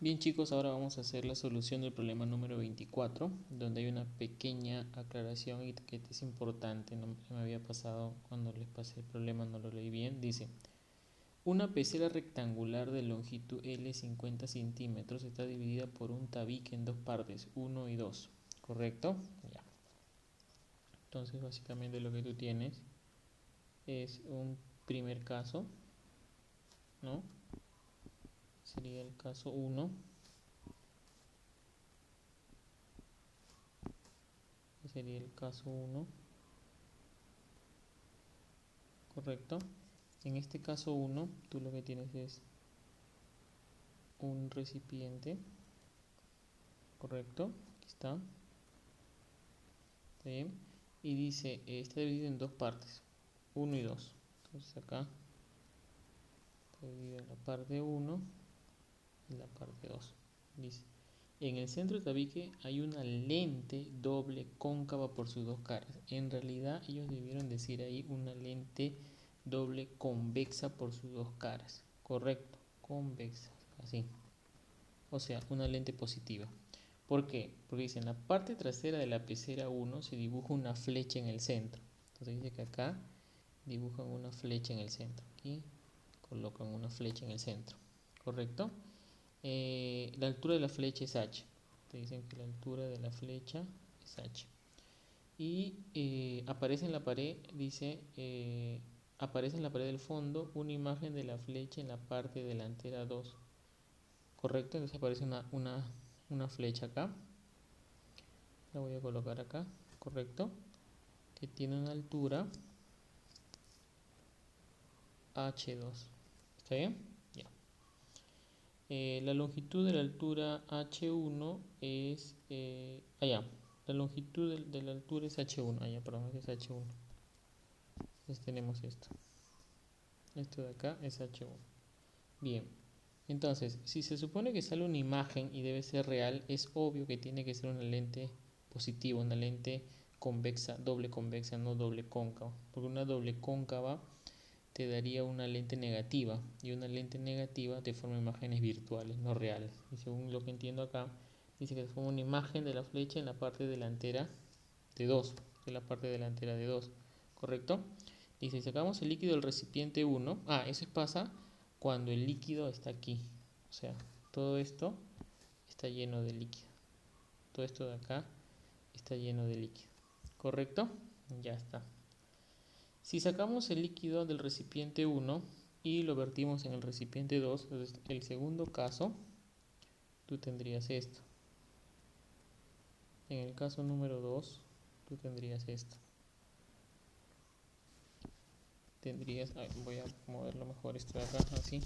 Bien chicos, ahora vamos a hacer la solución del problema número 24, donde hay una pequeña aclaración y que es importante, no me había pasado cuando les pasé el problema, no lo leí bien. Dice, una pecera rectangular de longitud L 50 centímetros está dividida por un tabique en dos partes, 1 y 2, ¿correcto? Ya. Entonces básicamente lo que tú tienes es un primer caso, ¿no? Sería el caso 1. Sería el caso 1, correcto. En este caso 1, tú lo que tienes es un recipiente, correcto, aquí está, ¿está bien? Y dice, está dividido en dos partes, 1 y 2. Entonces acá está dividido en la parte 1 y la parte 2. Dice, en el centro del tabique hay una lente doble cóncava por sus dos caras. En realidad ellos debieron decir ahí una lente doble convexa por sus dos caras. Correcto, convexa, así. O sea, una lente positiva. ¿Por qué? Porque dice, en la parte trasera de la pecera 1 se dibuja una flecha en el centro. Entonces dice que acá dibujan una flecha en el centro. Aquí colocan una flecha en el centro. ¿Correcto? La altura de la flecha es h. Te dicen que la altura de la flecha es h. Y aparece en la pared, dice, aparece en la pared del fondo una imagen de la flecha en la parte delantera 2. ¿Correcto? Entonces aparece una flecha acá. La voy a colocar acá. ¿Correcto? Que tiene una altura h2. ¿Está bien? Ya. La longitud de la altura h1 es... allá. La longitud de la altura es h1. Allá, perdón, es h1. Entonces tenemos esto. Esto de acá es h1. Bien. Entonces, si se supone que sale una imagen y debe ser real, es obvio que tiene que ser una lente positiva, una lente convexa, doble convexa, no doble cóncava. Porque una doble cóncava te daría una lente negativa, y una lente negativa te forma imágenes virtuales, no reales. Y según lo que entiendo acá, dice que se forma una imagen de la flecha en la parte delantera de 2, que es la parte delantera de 2, ¿correcto? Dice, si sacamos el líquido del recipiente 1, eso pasa cuando el líquido está aquí, o sea, todo esto está lleno de líquido, todo esto de acá está lleno de líquido, ¿correcto? Ya está. Si sacamos el líquido del recipiente 1 y lo vertimos en el recipiente 2, entonces el segundo caso, tú tendrías esto. En el caso número 2, tú tendrías esto. Tendrías, voy a moverlo mejor esto de acá, así.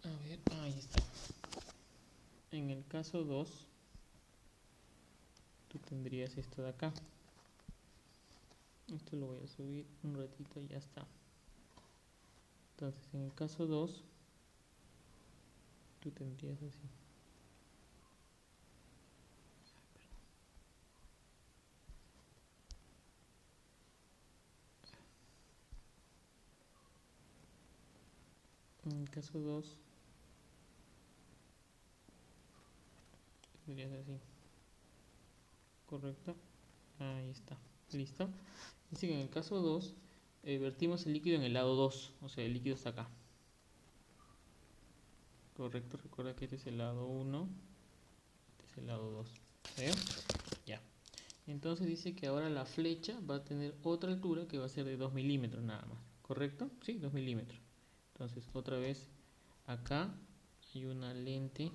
A ver, ahí está. En el caso 2, tú tendrías esto de acá. Esto lo voy a subir un ratito y ya está. Entonces, en el caso 2, tú tendrías así. En el caso 2, tendrías así. ¿Correcto? Ahí está. ¿Listo? Dice que en el caso 2, vertimos el líquido en el lado 2. O sea, el líquido está acá. Correcto, recuerda que este es el lado 1. Este es el lado 2. ¿Está bien? Ya. Entonces dice que ahora la flecha va a tener otra altura que va a ser de 2 milímetros nada más. ¿Correcto? Sí, 2 milímetros. Entonces, otra vez, acá hay una lente.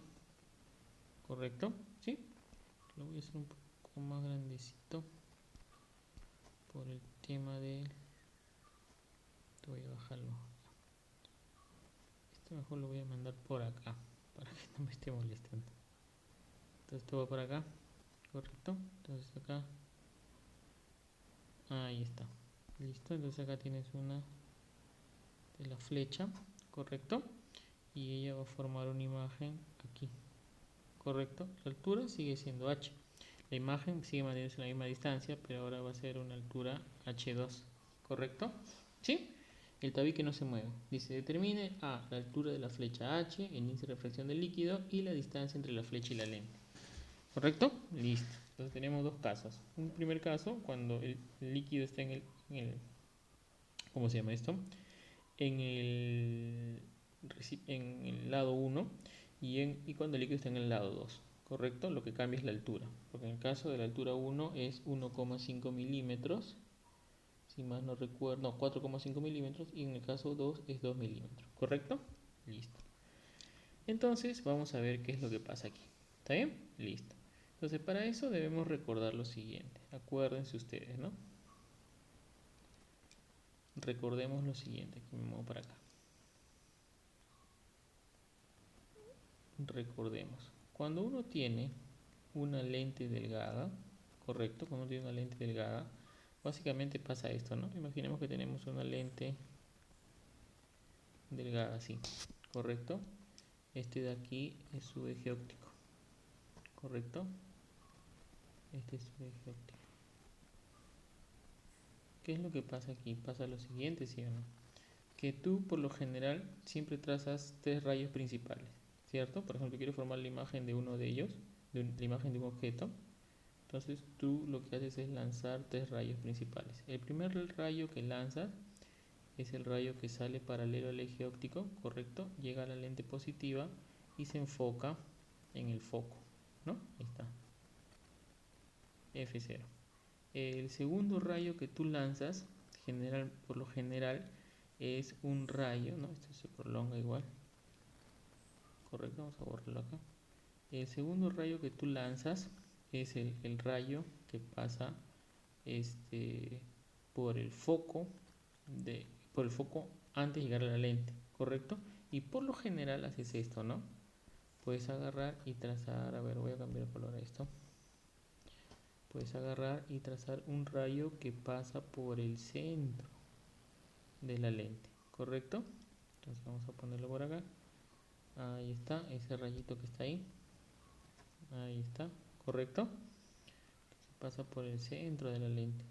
¿Correcto? ¿Sí? Lo voy a hacer un poco más grandecito por el tema de... Te voy a bajarlo. Esto mejor lo voy a mandar por acá para que no me esté molestando. Entonces esto va por acá. ¿Correcto? Entonces acá. Ahí está. Listo. Entonces acá tienes una de la flecha. ¿Correcto? Y ella va a formar una imagen aquí. ¿Correcto? La altura sigue siendo h. La imagen sigue manteniéndose a la misma distancia, pero ahora va a ser una altura h2. ¿Correcto? ¿Sí? El tabique no se mueve. Dice, determine A, la altura de la flecha H, el índice de refracción del líquido y la distancia entre la flecha y la lente. ¿Correcto? Listo. Entonces tenemos dos casos. Un primer caso, cuando el líquido está ¿cómo se llama esto? En el lado 1 y cuando el líquido está en el lado 2. ¿Correcto? Lo que cambia es la altura. Porque en el caso de la altura 1 es 1,5 milímetros. Si más no recuerdo, no, 4,5 milímetros. Y en el caso 2 es 2 milímetros. ¿Correcto? Listo. Entonces vamos a ver qué es lo que pasa aquí. ¿Está bien? Listo. Entonces para eso debemos recordar lo siguiente. Acuérdense ustedes, ¿no? Recordemos lo siguiente. Aquí me muevo para acá. Recordemos. Cuando uno tiene una lente delgada, correcto, cuando uno tiene una lente delgada, básicamente pasa esto, ¿no? Imaginemos que tenemos una lente delgada así, correcto. Este de aquí es su eje óptico, correcto. Este es su eje óptico. ¿Qué es lo que pasa aquí? Pasa lo siguiente, ¿sí o no? Que tú por lo general siempre trazas tres rayos principales, ¿cierto? Por ejemplo, quiero formar la imagen de uno de ellos, la imagen de un objeto. Entonces tú lo que haces es lanzar tres rayos principales. El primer rayo que lanzas es el rayo que sale paralelo al eje óptico, correcto, llega a la lente positiva y se enfoca en el foco, ¿no? Ahí está, F0. El segundo rayo que tú lanzas, por lo general, es un rayo, ¿no? Esto se prolonga igual, correcto, vamos a borrarlo acá. El segundo rayo que tú lanzas es el rayo que pasa por el foco por el foco antes de llegar a la lente, ¿correcto? Y por lo general haces esto, ¿no? Puedes agarrar y trazar, a ver, voy a cambiar el color a esto. Puedes agarrar y trazar un rayo que pasa por el centro de la lente, ¿correcto? Entonces vamos a ponerlo por acá. Ahí está, ese rayito que está ahí. Ahí está, ¿correcto? Entonces pasa por el centro de la lente.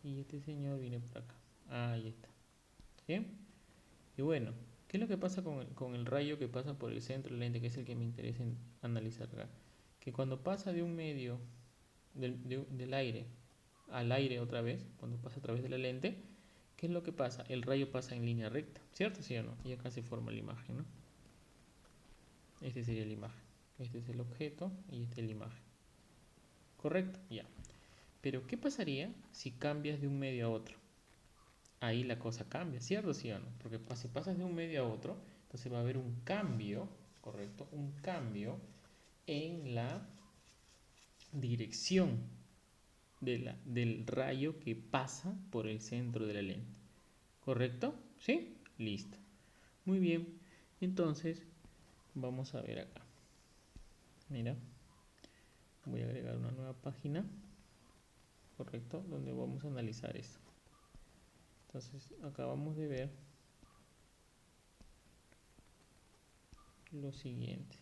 Y este señor viene por acá. Ahí está. ¿Sí? Y bueno, ¿qué es lo que pasa con el rayo que pasa por el centro de la lente, que es el que me interesa analizar acá? Que cuando pasa de un medio del aire al aire otra vez, cuando pasa a través de la lente, ¿qué es lo que pasa? El rayo pasa en línea recta, ¿cierto? ¿Sí o no? Y acá se forma la imagen, ¿no? Este sería la imagen. Este es el objeto y esta es la imagen. ¿Correcto? Ya. Pero ¿qué pasaría si cambias de un medio a otro? Ahí la cosa cambia, ¿cierto? ¿Sí o no? Porque si pasas de un medio a otro, entonces va a haber un cambio, ¿correcto? Un cambio en la dirección del rayo que pasa por el centro de la lente. ¿Correcto? ¿Sí? Listo. Muy bien. Entonces, vamos a ver acá. Mira, voy a agregar una nueva página, ¿correcto? Donde vamos a analizar esto. Entonces, acabamos de ver lo siguiente.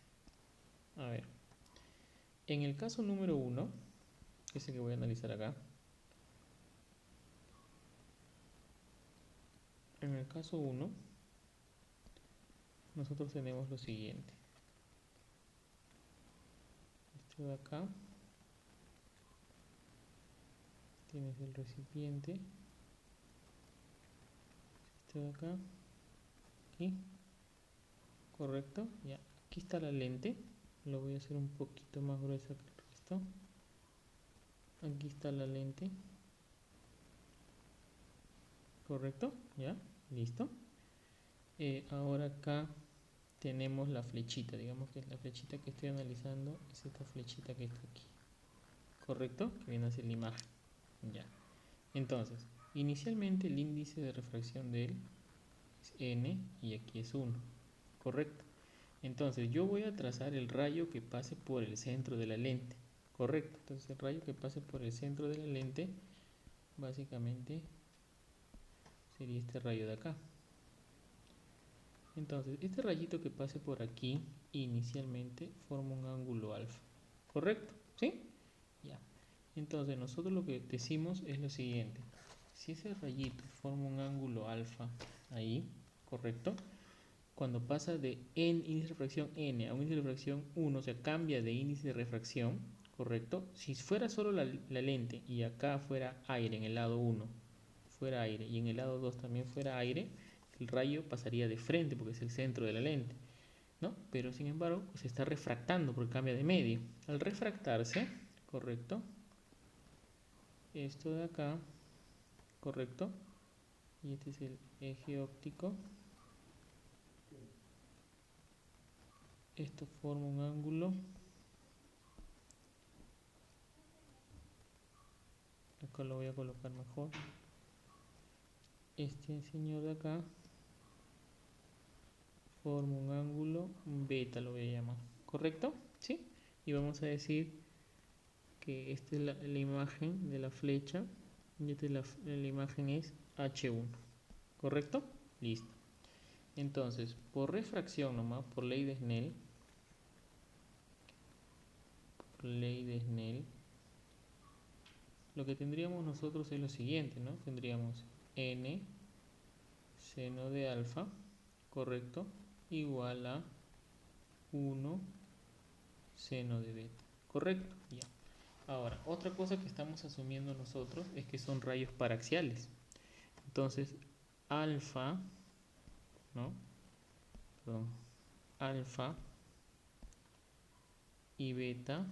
A ver, en el caso número 1, que es el que voy a analizar acá. En el caso 1, nosotros tenemos lo siguiente. Esto de acá, tienes el recipiente. Esto de acá, aquí, correcto. Ya, aquí está la lente. Lo voy a hacer un poquito más gruesa que el resto. Aquí está la lente. Correcto, ya, listo. Ahora acá tenemos la flechita, digamos que la flechita que estoy analizando es esta flechita que está aquí, correcto, que viene a ser la imagen, ya. Entonces, inicialmente el índice de refracción de él es n y aquí es 1, correcto. Entonces yo voy a trazar el rayo que pase por el centro de la lente, correcto. Entonces el rayo que pase por el centro de la lente básicamente sería este rayo de acá. Entonces, este rayito que pase por aquí inicialmente forma un ángulo alfa, ¿correcto? ¿Sí? Ya. Entonces, nosotros lo que decimos es lo siguiente. si ese rayito forma un ángulo alfa ahí, ¿correcto? Cuando pasa de índice de refracción n a un índice de refracción 1, o sea, cambia de índice de refracción, ¿correcto? Si fuera solo la lente y acá fuera aire en el lado 1, fuera aire, y en el lado 2 también fuera aire, el rayo pasaría de frente porque es el centro de la lente, ¿no? Pero sin embargo, se está refractando porque cambia de medio. Al refractarse, ¿correcto? Esto de acá, ¿correcto? Y este es el eje óptico. Esto forma un ángulo. Acá lo voy a colocar mejor. Este señor de acá forma un ángulo beta, lo voy a llamar. ¿Correcto? ¿Sí? Y vamos a decir que esta es la imagen de la flecha y esta es la imagen es H1. ¿Correcto? Listo. Entonces, por refracción nomás, por ley de Snell, lo que tendríamos nosotros es lo siguiente, ¿no? Tendríamos n seno de alfa, correcto, igual a 1 seno de beta, correcto, ya. Ahora, otra cosa que estamos asumiendo nosotros es que son rayos paraxiales. Entonces, alfa, ¿no? Perdón, alfa y beta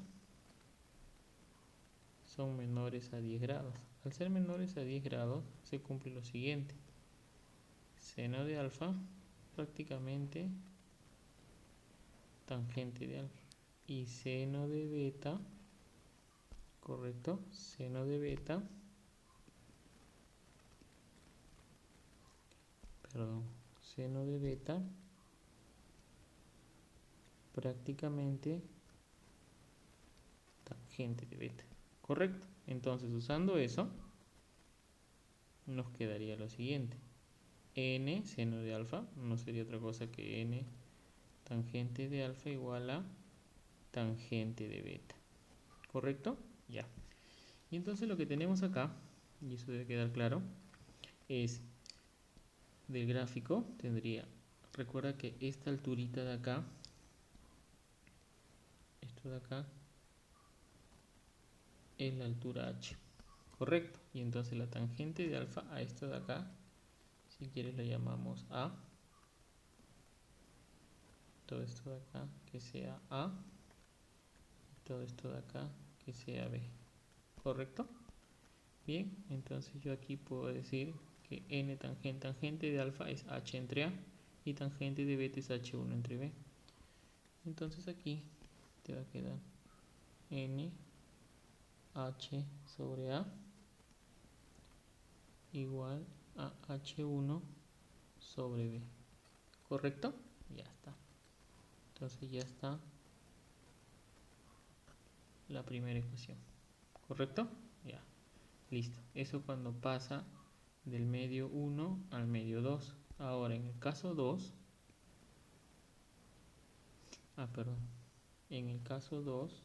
son menores a 10 grados. Al ser menores a 10 grados, se cumple lo siguiente. Seno de alfa, prácticamente tangente de alfa. Y seno de beta, correcto, seno de beta, perdón, seno de beta, prácticamente tangente de beta, correcto. Entonces, usando eso, nos quedaría lo siguiente. N seno de alfa no sería otra cosa que n tangente de alfa igual a tangente de beta, ¿correcto? Ya. Y entonces lo que tenemos acá, y eso debe quedar claro, es del gráfico, tendría, recuerda que esta alturita de acá, esto de acá, es la altura h, ¿correcto? Y entonces la tangente de alfa a esto de acá, si quieres lo llamamos a, todo esto de acá que sea a, todo esto de acá que sea b, ¿correcto? Bien, entonces yo aquí puedo decir que n tangente de alfa es h entre a y tangente de beta es h1 entre b. Entonces aquí te va a quedar n h sobre a igual a h1 sobre b, ¿correcto? Ya está. Entonces ya está la primera ecuación, ¿correcto? Ya, listo. Eso cuando pasa del medio 1 al medio 2. Ahora en el caso 2, en el caso 2,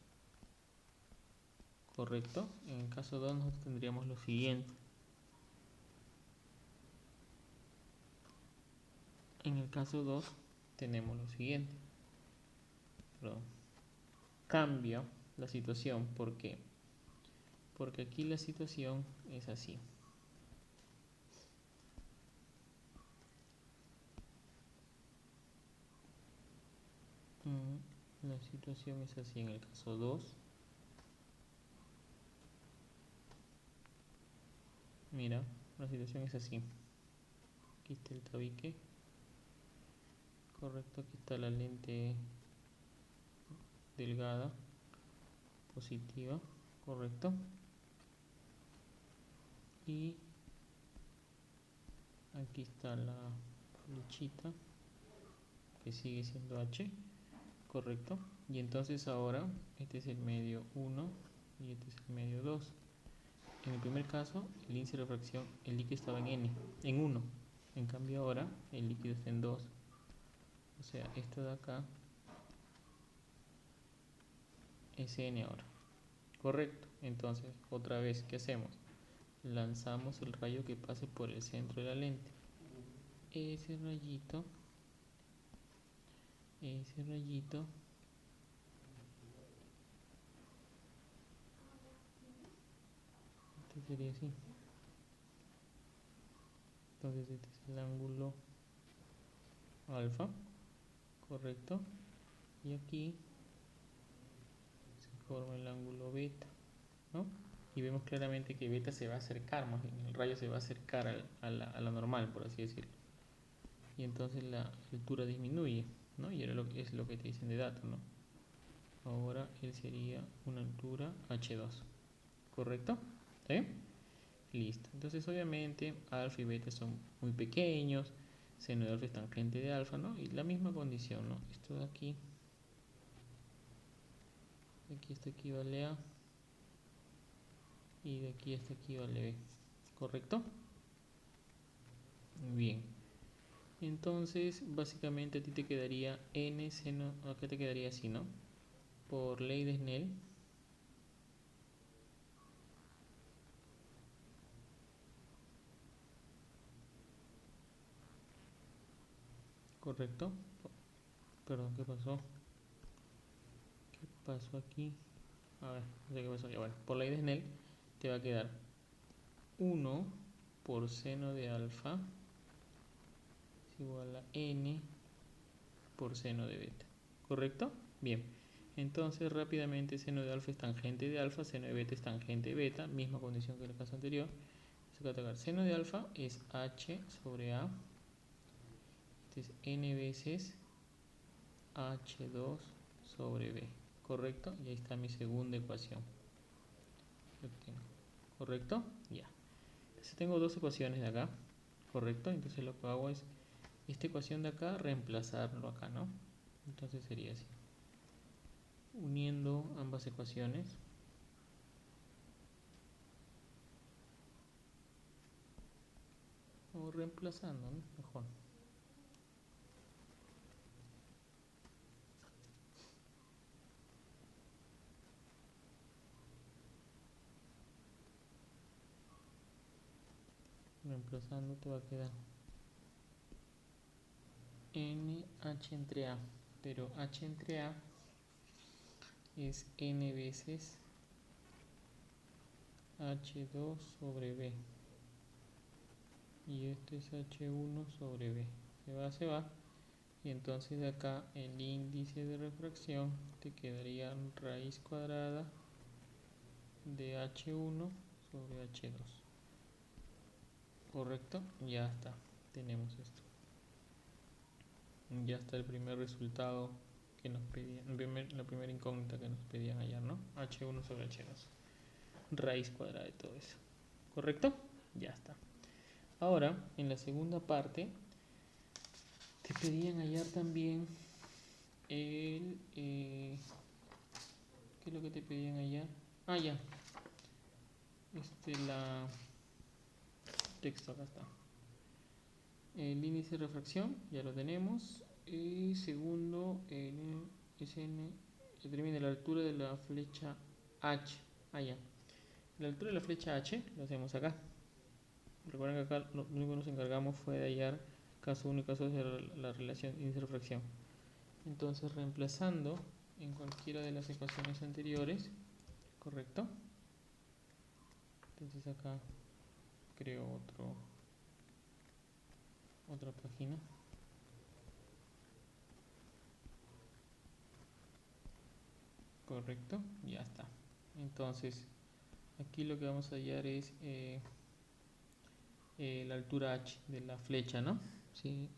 correcto, en el caso 2 nosotros tendríamos lo siguiente. En el caso 2 tenemos lo siguiente. Perdón. Cambia la situación, ¿por qué? Porque aquí la situación es así. La situación es así en el caso 2. Mira, la situación es así. Aquí está el tabique. Correcto, aquí está la lente delgada, positiva, correcto. Y aquí está la flechita que sigue siendo H, correcto. Y entonces ahora este es el medio 1 y este es el medio 2. En el primer caso, el índice de refracción, el líquido estaba en 1. En cambio ahora el líquido está en 2. O sea, esto de acá es n ahora. Correcto. Entonces, otra vez, ¿qué hacemos? lanzamos el rayo que pase por el centro de la lente. Ese rayito, este sería así. Entonces este es el ángulo alfa, correcto, y aquí se forma el ángulo beta, ¿no? Y vemos claramente que beta se va a acercar, más bien el rayo se va a acercar a la normal, por así decirlo, y entonces la altura disminuye, ¿no? Y ahora es lo que te dicen de dato, ¿no? Ahora él sería una altura H2, ¿correcto? ¿Sí? Listo. Entonces obviamente alfa y beta son muy pequeños, seno de alfa es tangente de alfa, ¿no? Y la misma condición, ¿no? Esto de aquí esto equivale a, y de aquí hasta aquí vale b, ¿correcto? Bien. Entonces básicamente a ti te quedaría n seno, acá te quedaría así, ¿no? Por ley de Snell, ¿correcto? Perdón, ¿qué pasó? ¿Qué pasó aquí? A ver, no sé qué pasó aquí. Bueno, por ley de Snell te va a quedar 1 por seno de alfa es igual a n por seno de beta, ¿correcto? Bien, entonces rápidamente seno de alfa es tangente de alfa, seno de beta es tangente de beta, misma condición que en el caso anterior. Seno de alfa es h sobre a, este es n veces h2 sobre b, ¿correcto? Y ahí está mi segunda ecuación. Lo tengo, ¿correcto? Ya. Entonces tengo dos ecuaciones de acá, ¿correcto? Entonces lo que hago es esta ecuación de acá reemplazarlo acá, ¿no? Entonces sería así. Uniendo ambas ecuaciones, o reemplazando, ¿no? Mejor. Reemplazando te va a quedar NH entre A, pero H entre A es N veces H2 sobre B, y este es H1 sobre B. Se va, y entonces de acá el índice de refracción te quedaría raíz cuadrada de H1 sobre H2, ¿correcto? Ya está, tenemos esto. Ya está el primer resultado que nos pedían, la primera incógnita que nos pedían hallar, ¿no? H1 sobre H2, raíz cuadrada de todo eso, ¿correcto? Ya está. Ahora, en la segunda parte, te pedían hallar también el... ¿qué es lo que te pedían hallar? Ah, ya. La... Texto, acá está. El índice de refracción, ya lo tenemos. Y segundo, el SN, determina la altura de la flecha H. Ah, ya. La altura de la flecha H lo hacemos acá. Recuerden que acá lo único que nos encargamos fue de hallar caso 1 y caso 2 de la relación índice de refracción. Entonces, reemplazando en cualquiera de las ecuaciones anteriores, ¿correcto? Entonces acá creo otra página. Correcto, ya está. Entonces, aquí lo que vamos a hallar es la altura H de la flecha, ¿no? Sí,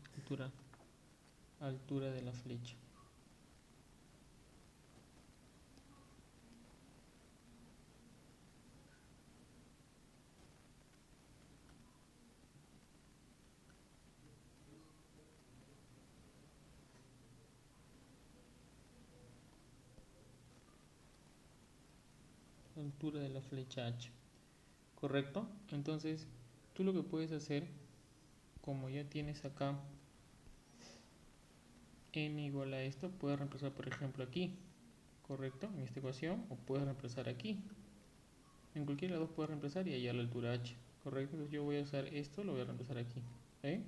altura de la flecha. Altura de la flecha H. ¿Correcto? Entonces, tú lo que puedes hacer, como ya tienes acá n igual a esto, puedes reemplazar por ejemplo aquí, ¿correcto? En esta ecuación, o puedes reemplazar aquí, En cualquiera de las dos puedes reemplazar y hallar la altura h. Correcto, entonces yo voy a usar esto, lo voy a reemplazar aquí. ¿Está bien?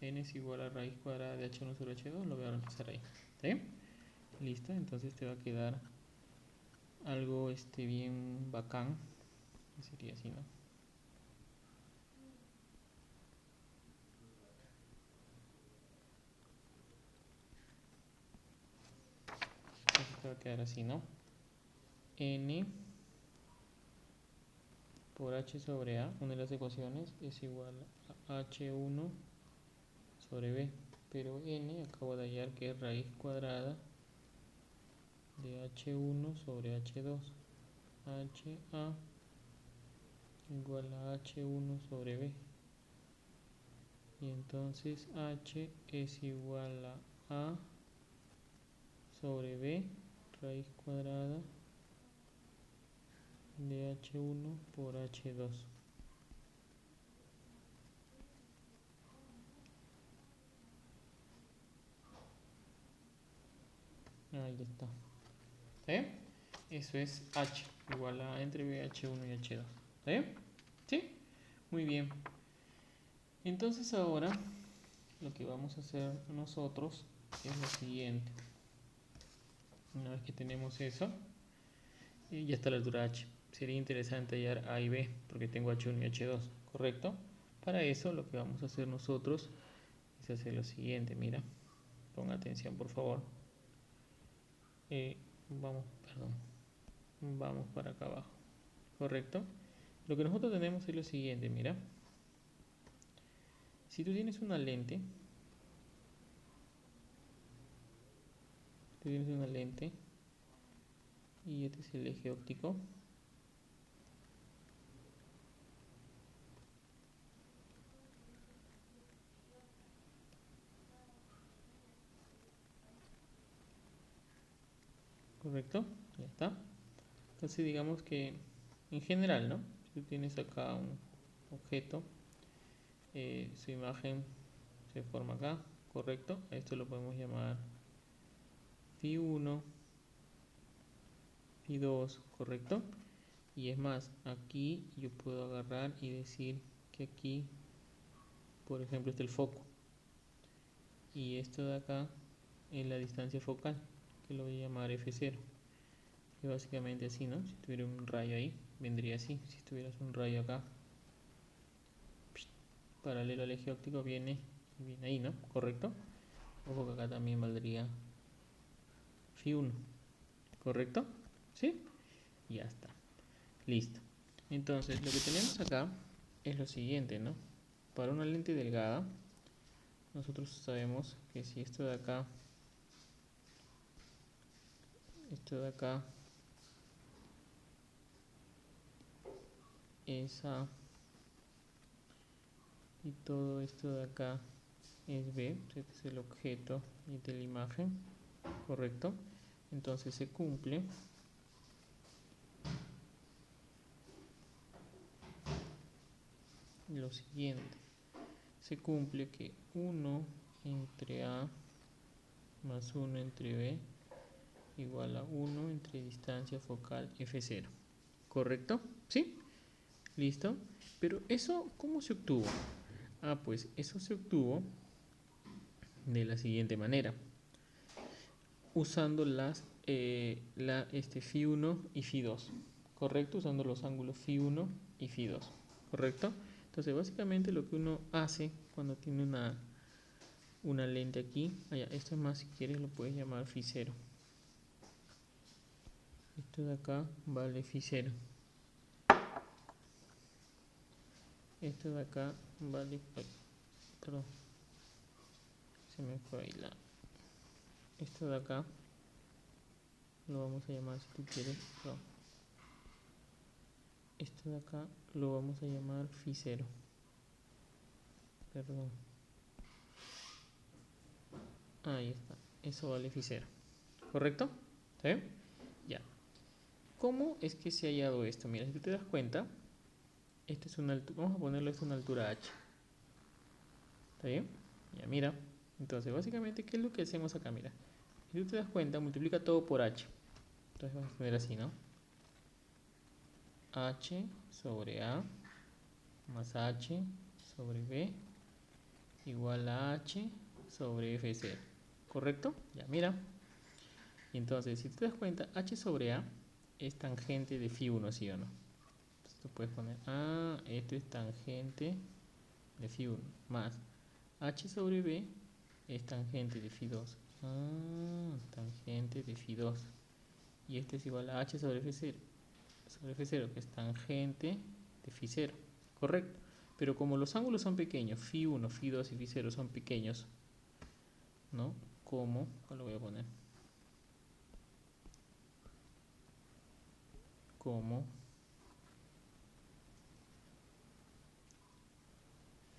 N es igual a raíz cuadrada de h1 sobre h2, lo voy a reemplazar ahí. ¿Está bien? Listo, entonces te va a quedar algo bien bacán. Sería así, ¿no? Entonces te va a quedar así, ¿no? N por h sobre a, una de las ecuaciones, es igual a h1 sobre b. Pero n acabo de hallar que es raíz cuadrada de h1 sobre h2. HA igual a h1 sobre b. Y entonces h es igual a sobre b raíz cuadrada de h1 por h2. Ahí está. ¿Está bien? Eso es h igual a entre b, h1 y h2. ¿Está bien? ¿Sí? Muy bien. Entonces ahora lo que vamos a hacer nosotros es lo siguiente. Una vez que tenemos eso, ya está la altura h. Sería interesante hallar a y b porque tengo h1 y h2, ¿correcto? Para eso lo que vamos a hacer nosotros es hacer lo siguiente. Mira, ponga atención por favor. Vamos para acá abajo, ¿correcto? Lo que nosotros tenemos es lo siguiente, mira. Si tú tienes una lente, y este es el eje óptico, ¿correcto? Ya está. Entonces digamos que en general, ¿no? Si tú tienes acá un objeto, su imagen se forma acá, ¿correcto? A esto lo podemos llamar Φ1, Φ2, ¿correcto? Y es más, aquí yo puedo agarrar y decir que aquí, por ejemplo, está el foco. Y esto de acá es la distancia focal, que lo voy a llamar F0. Que básicamente así, ¿no? Si tuviera un rayo ahí, vendría así. Si tuvieras un rayo acá, paralelo al eje óptico, viene ahí, ¿no? ¿Correcto? Ojo que acá también valdría Φ1, ¿correcto? ¿Sí? Ya está. Listo. Entonces, lo que tenemos acá es lo siguiente, ¿no? Para una lente delgada, nosotros sabemos que si esto de acá es A y todo esto de acá es B, este es el objeto y de la imagen, ¿correcto? Entonces se cumple lo siguiente. Se cumple que 1 entre A más 1 entre B igual a 1 entre distancia focal F0. ¿Correcto? ¿Sí? ¿Listo? Pero eso, ¿cómo se obtuvo? Pues eso se obtuvo de la siguiente manera. Usando Φ1 y Φ2. ¿Correcto? Usando los ángulos Φ1 y Φ2. ¿Correcto? Entonces, básicamente lo que uno hace cuando tiene una lente aquí, esto es más, si quieres lo puedes llamar Φ0. Esto de acá vale Φ0. Esto de acá vale, perdón, se me fue ahí esto de acá lo vamos a llamar, si tú quieres, no. Esto de acá lo vamos a llamar Φ0. Perdón. Ahí está. Eso vale Φ0. ¿Correcto? ¿Sí? Ya. ¿Cómo es que se ha hallado esto? Mira, si tú te das cuenta, esto es una altura, vamos a ponerlo esto una altura h. ¿Está bien? Ya, mira. Entonces, básicamente, ¿qué es lo que hacemos acá? Mira, si tú te das cuenta, multiplica todo por h. Entonces vamos a tener así, ¿no? H sobre A más H sobre B igual a H sobre F0. ¿Correcto? Ya, mira. Entonces, si te das cuenta, H sobre A es tangente de Φ1, ¿sí o no? Entonces tú puedes poner, esto es tangente de Φ1 más H sobre B es tangente de Φ2. Tangente de Φ2. Y esto es igual a H sobre F0. Sobre F0, que es tangente de Φ0. Correcto. Pero como los ángulos son pequeños, Φ1, Φ2 y Φ0 son pequeños, ¿no? ¿Cómo? ¿Cuál lo voy a poner? Como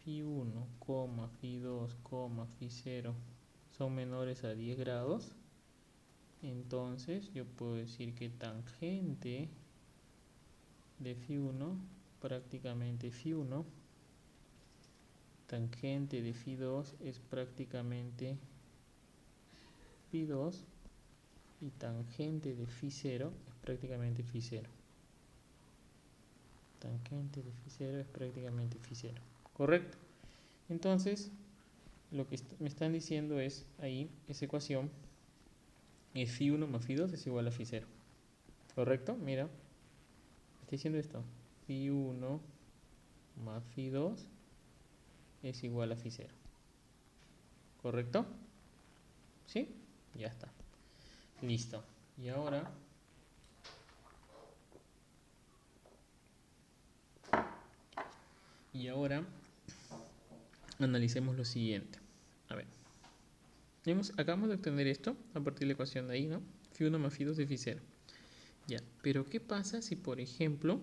Φ1, Φ2, Φ0 son menores a 10 grados, entonces yo puedo decir que tangente de Φ1 prácticamente Φ1, tangente de Φ2 es prácticamente Φ2 y tangente de Φ0 es prácticamente Φ0. Tangente de Φ0 es prácticamente Φ0. ¿Correcto? Entonces, lo que me están diciendo es, ahí, esa ecuación, es Φ1 más Φ2 es igual a Φ0. ¿Correcto? Mira, estoy diciendo esto. Φ1 más Φ2 es igual a Φ0. ¿Correcto? ¿Sí? Ya está. Listo. Y ahora analicemos lo siguiente. A ver. Acabamos de obtener esto a partir de la ecuación de ahí, ¿no? Φ1 más Φ2 es Φ0. Ya. Pero ¿qué pasa si, por ejemplo,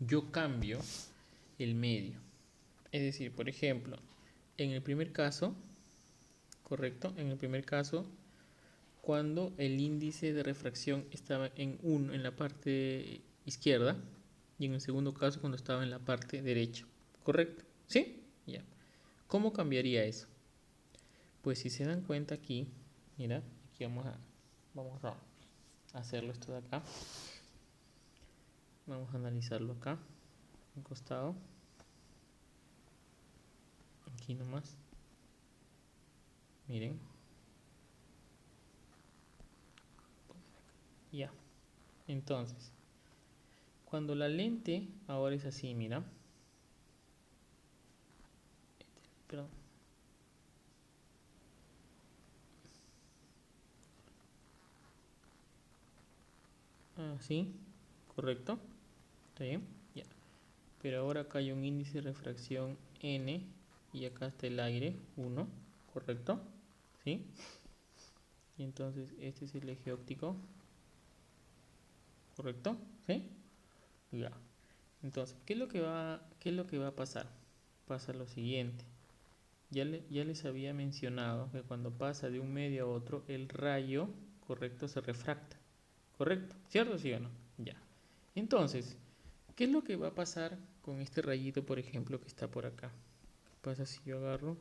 yo cambio el medio? Es decir, por ejemplo, en el primer caso, ¿correcto? En el primer caso, cuando el índice de refracción estaba en 1 en la parte izquierda y en el segundo caso cuando estaba en la parte derecha, ¿correcto? ¿Sí? Ya. ¿Cómo cambiaría eso? Pues si se dan cuenta aquí, mira, aquí vamos a hacerlo esto de acá. Vamos a analizarlo acá, un costado. Aquí nomás. Miren. Ya. Entonces, cuando la lente ahora es así, mira. Perdón. Sí, correcto. ¿Está bien? Ya. Pero ahora acá hay un índice de refracción n y acá está el aire 1, ¿correcto? ¿Sí? Y entonces este es el eje óptico, ¿correcto? ¿Sí? Ya. Entonces, ¿qué es lo que va a pasar? Pasa lo siguiente. Ya les había mencionado que cuando pasa de un medio a otro, el rayo, ¿correcto? Se refracta. ¿Correcto? ¿Cierto, sí o no? Ya. Entonces, ¿qué es lo que va a pasar con este rayito, por ejemplo, que está por acá? ¿Qué pasa si yo agarro?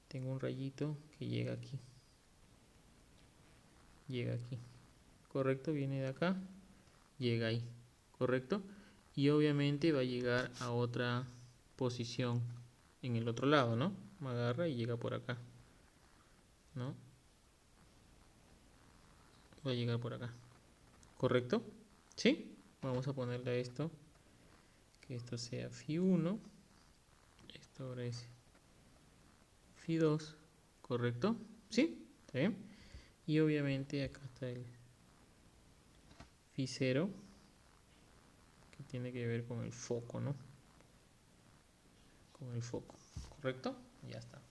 Tengo un rayito que llega aquí. Llega aquí. ¿Correcto? Viene de acá. Llega ahí. ¿Correcto? Y obviamente va a llegar a otra posición en el otro lado, ¿no? Me agarra y llega por acá. ¿No? Va a llegar por acá. ¿Correcto? ¿Sí? Vamos a ponerle a esto. Que esto sea Φ1. Esto ahora es Φ2. ¿Correcto? ¿Sí? ¿Está bien? Y obviamente acá está el Φ0. Que tiene que ver con el foco, ¿no? Con el foco. ¿Correcto? Ya está.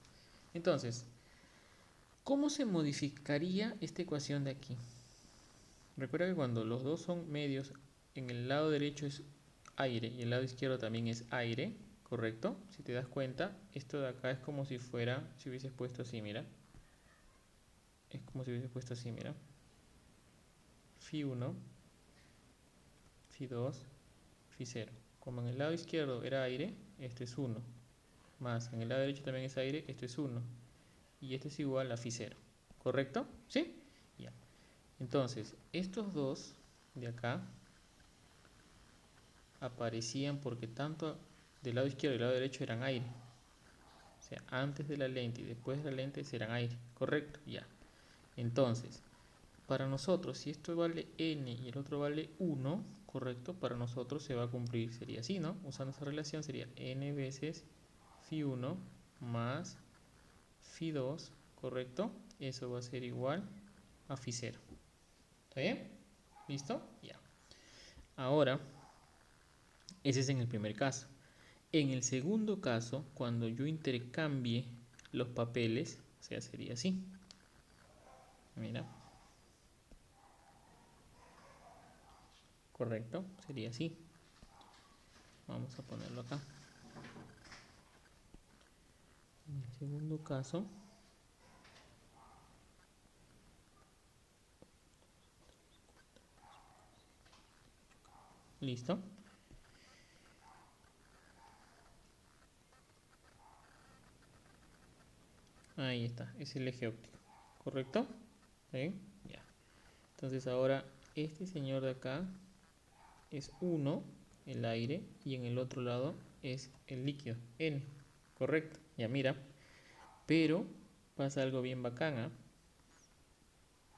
Entonces, ¿cómo se modificaría esta ecuación de aquí? Recuerda que cuando los dos son medios, en el lado derecho es aire y el lado izquierdo también es aire, ¿correcto? Si te das cuenta, esto de acá es como si fuera, si hubieses puesto así, mira. Es como si hubieses puesto así, mira. Φ1, Φ2, Φ0. Como en el lado izquierdo era aire, esto es 1. Más en el lado derecho también es aire, esto es 1. Y esto es igual a Φ0. ¿Correcto? ¿Sí? Ya. Entonces, estos dos de acá aparecían porque tanto del lado izquierdo y del lado derecho eran aire. O sea, antes de la lente y después de la lente serán aire. ¿Correcto? Ya. Entonces, para nosotros, si esto vale n y el otro vale 1, ¿correcto? Para nosotros se va a cumplir, sería así, ¿no? Usando esa relación sería n veces phi1 más phi2, ¿correcto? Eso va a ser igual a phi0. ¿Está bien? ¿Listo? Ya. Ahora, ese es en el primer caso. En el segundo caso, cuando yo intercambie los papeles, o sea, sería así. Mira. Correcto, sería así. Vamos a ponerlo acá. En el segundo caso, listo. Ahí está, es el eje óptico. ¿Correcto? ¿Sí? Ya. Entonces ahora este señor de acá es 1, el aire, y en el otro lado es el líquido, N. Correcto. Ya mira. Pero pasa algo bien bacán, ¿eh?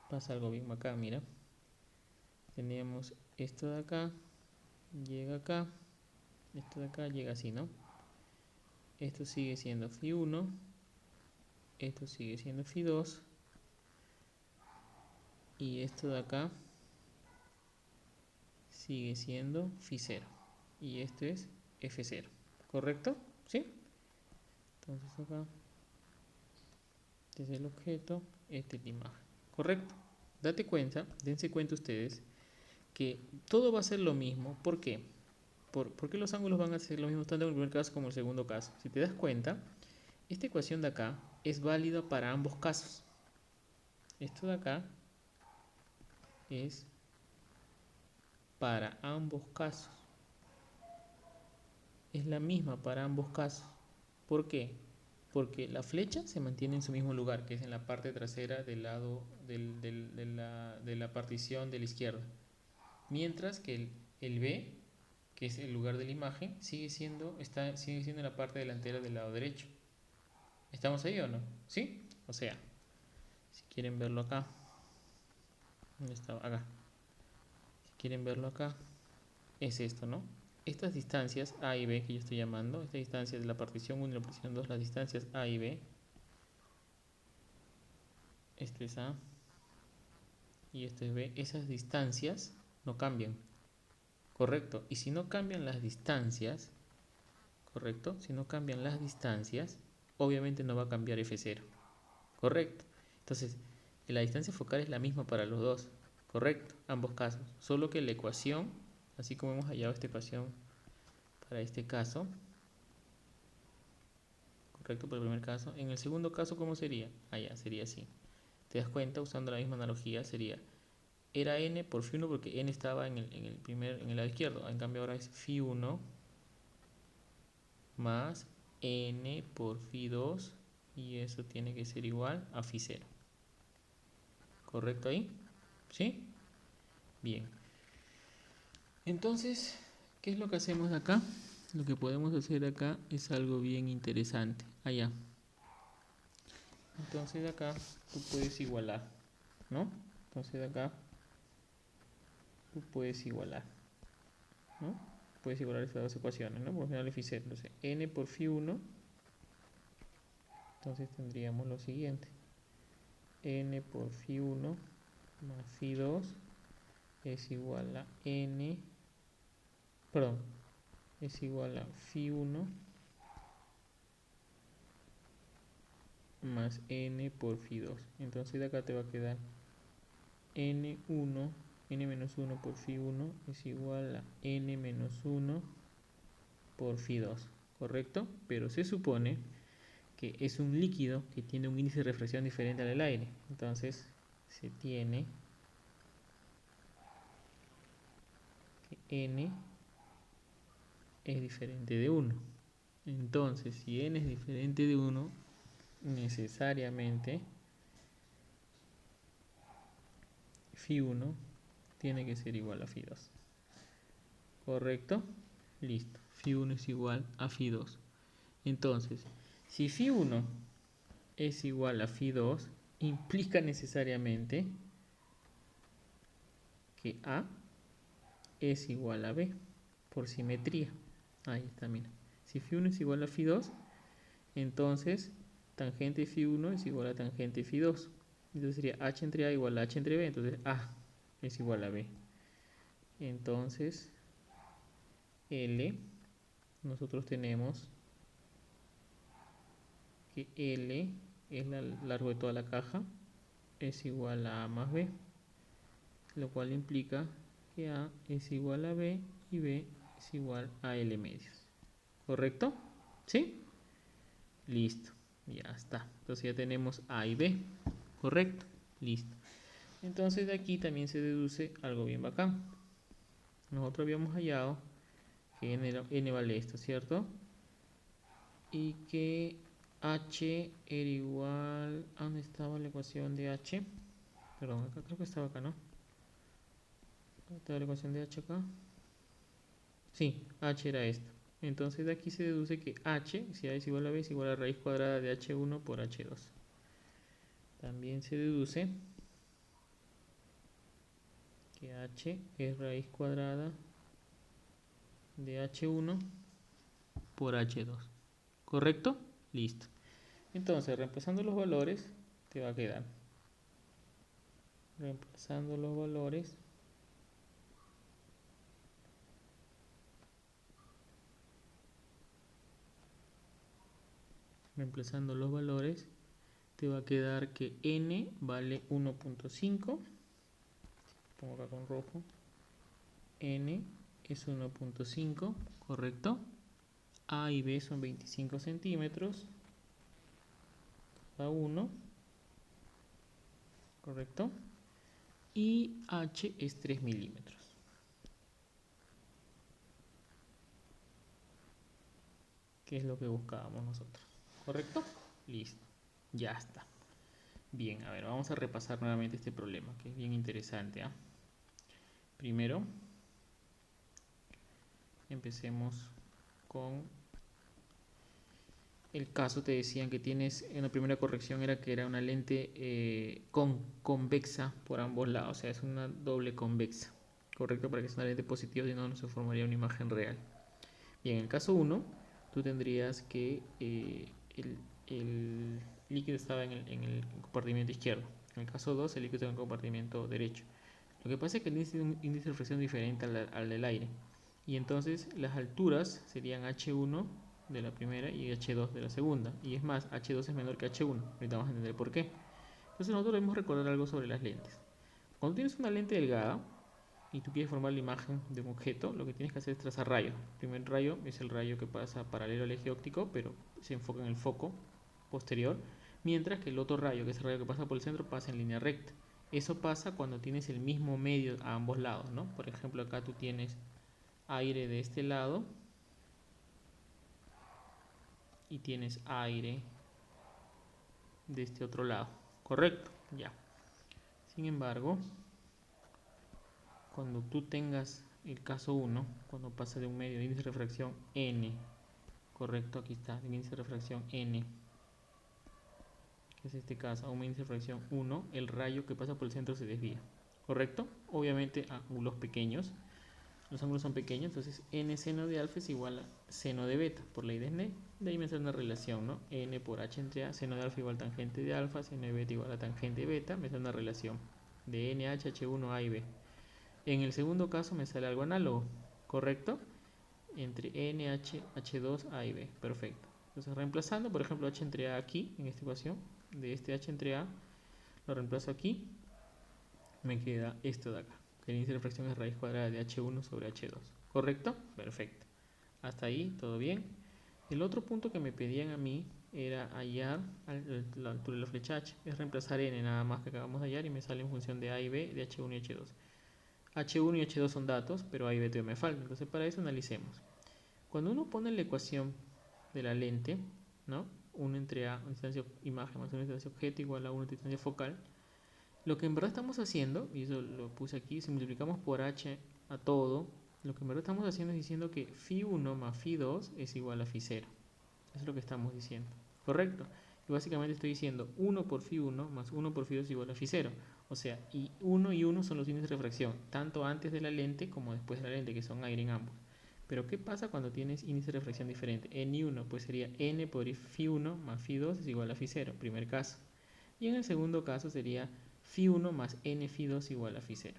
Pasa algo bien bacán, mira. Tenemos esto de acá, llega acá, esto de acá llega así, ¿no? Esto sigue siendo phi1, esto sigue siendo phi2, y esto de acá sigue siendo phi0, y esto es f0, ¿correcto? ¿Sí? Entonces acá, este es el objeto, esta es la imagen, ¿correcto? Dense cuenta ustedes que todo va a ser lo mismo. ¿Por qué? ¿Por qué los ángulos van a ser lo mismo tanto en el primer caso como en el segundo caso? Si te das cuenta, esta ecuación de acá es válida para ambos casos. Esto de acá es para ambos casos. Es la misma para ambos casos. ¿Por qué? Porque la flecha se mantiene en su mismo lugar, que es en la parte trasera del lado de la partición de la izquierda. Mientras que el B, que es el lugar de la imagen, sigue siendo en la parte delantera del lado derecho. ¿Estamos ahí o no? ¿Sí? O sea, si quieren verlo acá, ¿dónde estaba? Acá. Si quieren verlo acá, es esto, ¿no? Estas distancias A y B que yo estoy llamando, estas distancias de la partición 1 y la partición 2, las distancias A y B, esto es A y esto es B, esas distancias no cambian, ¿correcto? Y si no cambian las distancias, ¿correcto? Si no cambian las distancias, obviamente no va a cambiar F0, ¿correcto? Entonces, la distancia focal es la misma para los dos, ¿correcto? Ambos casos, solo que la ecuación, así como hemos hallado esta ecuación para este caso, correcto, por el primer caso. En el segundo caso, ¿cómo sería? Ya, sería así. ¿Te das cuenta? Usando la misma analogía, sería, era n por phi1 porque n estaba en el lado izquierdo. En cambio ahora es phi1 más n por phi2 y eso tiene que ser igual a phi0. ¿Correcto ahí? ¿Sí? Bien. Entonces, ¿qué es lo que hacemos acá? Lo que podemos hacer acá es algo bien interesante. Allá. Entonces acá tú puedes igualar, ¿no? Entonces acá tú puedes igualar, ¿no? Puedes igualar estas dos ecuaciones, ¿no? Por final phi0, entonces n por phi1, entonces tendríamos lo siguiente. N por phi1 más phi2 es igual a n, perdón, es igual a phi1 más n por phi2. Entonces de acá te va a quedar n1, n menos 1 por phi1 es igual a n menos 1 por phi2, ¿correcto? Pero se supone que es un líquido que tiene un índice de refracción diferente al del aire. Entonces se tiene que n es diferente de 1. Entonces, si n es diferente de 1, necesariamente phi1 tiene que ser igual a phi2. ¿Correcto? Listo. Φ1 es igual a Φ2. Entonces, si Φ1 es igual a Φ2, implica necesariamente que A es igual a B, por simetría. Ahí está, mira. Si Φ1 es igual a Φ2, entonces tangente Φ1 es igual a tangente Φ2. Entonces sería H entre A igual a H entre B, entonces A es igual a B. Entonces, L, nosotros tenemos que L es el largo de toda la caja, es igual a A más B, lo cual implica que A es igual a B y B es igual a L medios. ¿Correcto? ¿Sí? Listo. Ya está. Entonces ya tenemos A y B. ¿Correcto? Listo. Entonces de aquí también se deduce algo bien bacán. Nosotros habíamos hallado que n vale esto, ¿cierto? Y que H era igual... ¿A dónde estaba la ecuación de H? Perdón, acá creo que estaba acá, ¿no? ¿Estaba la ecuación de H acá? Sí, H era esto. Entonces de aquí se deduce que H, si A es igual a B, es igual a raíz cuadrada de H1 por H2. También se deduce que H es raíz cuadrada de H1 por H2. ¿Correcto? Listo. Entonces, reemplazando los valores, te va a quedar. Reemplazando los valores. Reemplazando los valores, te va a quedar que n vale 1.5. Pongo acá con rojo. N es 1.5, ¿correcto? A y B son 25 centímetros. Cada uno, ¿correcto? Y H es 3 milímetros. Que es lo que buscábamos nosotros. ¿Correcto? Listo. Ya está. Bien, a ver, vamos a repasar nuevamente este problema, que es bien interesante, ¿eh? Primero, empecemos con el caso. Te decían que tienes, en la primera corrección era que era una lente convexa por ambos lados, o sea, es una doble convexa, correcto, para que sea una lente positiva, si no, no se formaría una imagen real. Bien, en el caso 1, tú tendrías que el líquido estaba en el compartimiento izquierdo. En el caso 2, el líquido estaba en el compartimiento derecho. Lo que pasa es que el índice de reflexión es diferente al del aire. Y entonces las alturas serían H1 de la primera y H2 de la segunda. Y es más, H2 es menor que H1. Ahorita vamos a entender por qué. Entonces nosotros debemos recordar algo sobre las lentes. Cuando tienes una lente delgada y tú quieres formar la imagen de un objeto, lo que tienes que hacer es trazar rayos. El primer rayo es el rayo que pasa paralelo al eje óptico, pero se enfoca en el foco posterior, mientras que el otro rayo, que es el rayo que pasa por el centro, pasa en línea recta. Eso pasa cuando tienes el mismo medio a ambos lados, ¿no? Por ejemplo, acá tú tienes aire de este lado y tienes aire de este otro lado, ¿correcto? Ya. Sin embargo, cuando tú tengas el caso 1, cuando pasa de un medio de índice de refracción n, correcto, aquí está, el índice de refracción n, que es este caso, a un índice de refracción 1, el rayo que pasa por el centro se desvía, ¿correcto? Obviamente a ángulos pequeños, los ángulos son pequeños, entonces n seno de alfa es igual a seno de beta, por ley de Snell. De ahí me sale una relación, ¿no? N por h entre a, seno de alfa igual tangente de alfa, seno de beta igual a tangente de beta, me sale una relación de NH, H1, A y B. En el segundo caso me sale algo análogo, ¿correcto? Entre NH, H2, A y B, perfecto. Entonces reemplazando, por ejemplo, H entre A aquí, en esta ecuación, de este H entre A, lo reemplazo aquí, me queda esto de acá. Que el índice de refracción es raíz cuadrada de H1 sobre H2. ¿Correcto? Perfecto. Hasta ahí, todo bien. El otro punto que me pedían a mí era hallar la altura de la flecha H. Es reemplazar N nada más que acabamos de hallar y me sale en función de A y B de H1 y H2. H1 y H2 son datos, pero A y B todavía me faltan. Entonces para eso analicemos. Cuando uno pone la ecuación de la lente, ¿no? 1 entre A, una distancia imagen más una distancia objeto igual a 1 distancia focal. Lo que en verdad estamos haciendo, y eso lo puse aquí, si multiplicamos por h a todo, Lo que en verdad estamos haciendo es diciendo que Φ1 más Φ2 es igual a Φ0. Eso es lo que estamos diciendo. ¿Correcto? Y básicamente estoy diciendo 1 por Φ1 más 1 por Φ2 es igual a Φ0. O sea, y 1 son los índices de refracción, tanto antes de la lente como después de la lente, que son aire en ambos. Pero ¿qué pasa cuando tienes índice de refracción diferente? N1 pues sería N por Φ1 más Φ2 es igual a Φ0, primer caso. Y en el segundo caso sería Φ1 más N Φ2 igual a Φ0.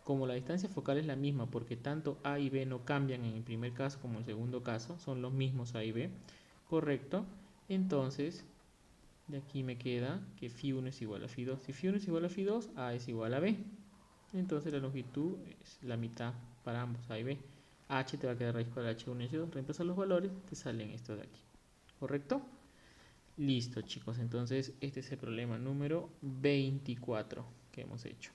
Como la distancia focal es la misma porque tanto A y B no cambian en el primer caso como en el segundo caso, son los mismos A y B, correcto, entonces de aquí me queda que Φ1 es igual a Φ2. Si Φ1 es igual a Φ2, A es igual a B. Entonces la longitud es la mitad para ambos, A y B. H te va a quedar raíz cuadrada de H1 y H2. Reemplazas los valores, te salen estos de aquí. ¿Correcto? Listo, chicos. Entonces este es el problema número 24 que hemos hecho.